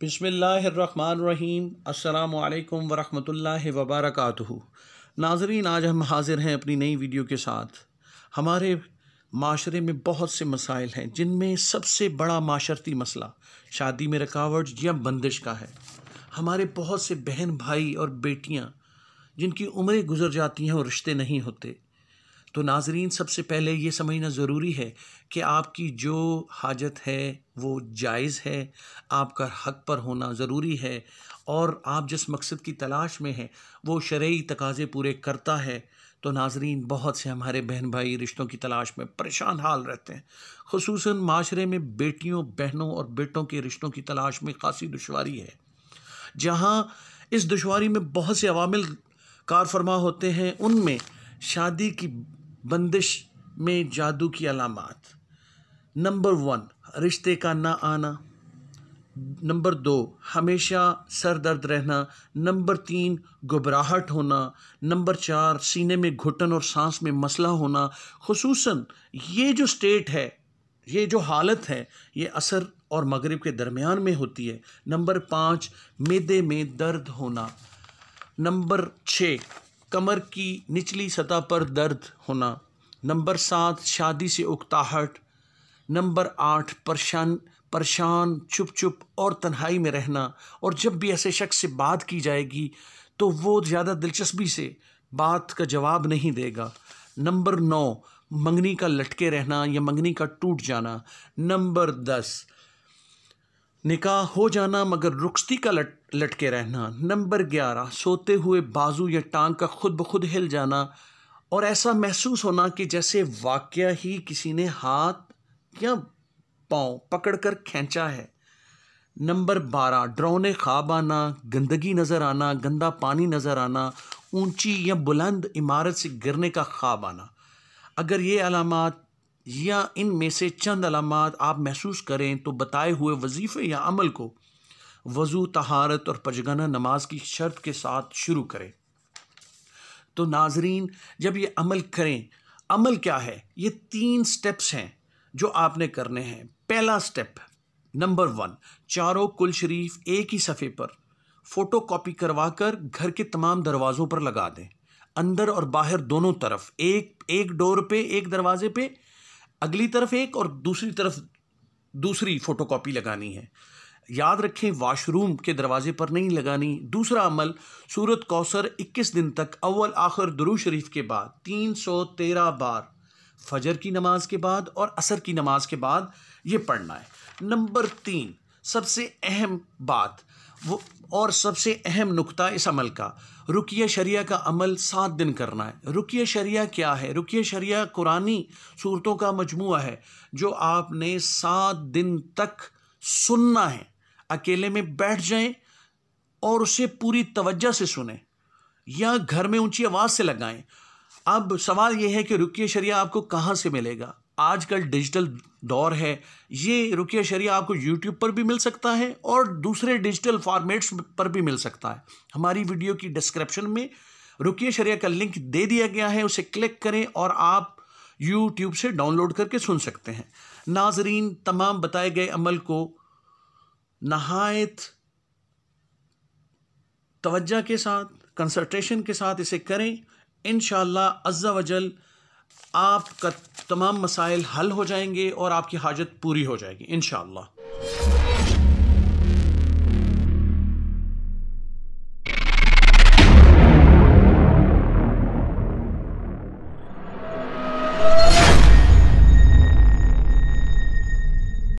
बिस्मिल्लाहिर्रहमानिर्रहीम। अस्सलामु अलैकुम वरहमतुल्लाहि वबरकातुहू। नाज़रीन, आज हम हाज़िर हैं अपनी नई वीडियो के साथ। हमारे माशरे में बहुत से मसाइल हैं, जिनमें सबसे बड़ा माशरती मसला शादी में रुकावट या बंदिश का है। हमारे बहुत से बहन भाई और बेटियां जिनकी उम्रें गुजर जाती हैं और रिश्ते नहीं होते। तो नाज़रीन, सबसे पहले ये समझना ज़रूरी है कि आपकी जो हाजत है वो जायज़ है, आपका हक़ पर होना ज़रूरी है, और आप जिस मकसद की तलाश में हैं वो शरई तकाज़े पूरे करता है। तो नाज़रीन, बहुत से हमारे बहन भाई रिश्तों की तलाश में परेशान हाल रहते हैं। ख़ुसूसन माशरे में बेटियों, बहनों और बेटों के रिश्तों की तलाश में ख़ासी दुश्वारी है, जहाँ इस दुश्वारी में बहुत से अवामिल कार फरमा होते हैं। उनमें शादी की बंदिश में जादू की अलामात। नंबर 1, रिश्ते का ना आना। नंबर 2, हमेशा सर दर्द रहना। नंबर 3, घबराहट होना। नंबर 4, सीने में घुटन और सांस में मसला होना। खुसूसन ये जो स्टेट है, ये जो हालत है, ये असर और मगरिब के दरमियान में होती है। नंबर 5, मैदे में दर्द होना। नंबर 6, कमर की निचली सतह पर दर्द होना। नंबर 7, शादी से उकताहट। नंबर 8, परेशान चुप चुप और तन्हाई में रहना, और जब भी ऐसे शख्स से बात की जाएगी तो वो ज़्यादा दिलचस्पी से बात का जवाब नहीं देगा। नंबर 9, मंगनी का लटके रहना या मंगनी का टूट जाना। नंबर 10, निकाह हो जाना मगर रुखसती का लटके रहना। नंबर 11, सोते हुए बाजू या टांग का खुद ब खुद हिल जाना और ऐसा महसूस होना कि जैसे वाकया ही किसी ने हाथ या पाँव पकड़कर खींचा है। नंबर 12, डरावने ख्वाब आना, गंदगी नज़र आना, गंदा पानी नज़र आना, ऊंची या बुलंद इमारत से गिरने का ख्वाब आना। अगर ये अलामात या इनमें से चंद अलामात आप महसूस करें तो बताए हुए वजीफ़े या अमल को वज़ू, तहारत और पजगाना नमाज की शर्त के साथ शुरू करें। तो नाजरीन, जब ये अमल करें, अमल क्या है? ये 3 स्टेप्स हैं जो आपने करने हैं। पहला स्टेप, नंबर 1, चारों कुल शरीफ एक ही सफ़े पर फ़ोटो कॉपी करवा कर घर के तमाम दरवाज़ों पर लगा दें। अंदर और बाहर दोनों तरफ, एक डोर पे, एक दरवाजे पे अगली तरफ एक और दूसरी तरफ दूसरी फ़ोटोकॉपी लगानी है। याद रखें, वॉशरूम के दरवाजे पर नहीं लगानी। दूसरा अमल, सूरत कौसर 21 दिन तक अव्वल आखिर दुरूद शरीफ के बाद 313 बार फजर की नमाज के बाद और असर की नमाज के बाद ये पढ़ना है। नंबर 3, सबसे अहम बात वो और सबसे अहम नुक्ता इस अमल का, रुकिया शरिया का अमल 7 दिन करना है। रुकिया शरिया क्या है? रुकिया शरिया कुरानी सूरतों का मजमुआ है जो आपने 7 दिन तक सुनना है। अकेले में बैठ जाएं और उसे पूरी तवज्जो से सुने या घर में ऊंची आवाज़ से लगाएं। अब सवाल यह है कि रुकिया शरिया आपको कहाँ से मिलेगा? आजकल डिजिटल दौर है। ये रुकिया शरिया आपको यूट्यूब पर भी मिल सकता है और दूसरे डिजिटल फॉर्मेट्स पर भी मिल सकता है। हमारी वीडियो की डिस्क्रिप्शन में रुकिया शरिया का लिंक दे दिया गया है, उसे क्लिक करें और आप यूट्यूब से डाउनलोड करके सुन सकते हैं। नाजरीन, तमाम बताए गए अमल को नहायत तवज्जो के साथ, कंसंट्रेशन के साथ इसे करें। इंशाअल्लाह अज़्ज़ा वजल आपका तमाम मसाइल हल हो जाएंगे और आपकी हाजत पूरी हो जाएगी इंशाअल्लाह।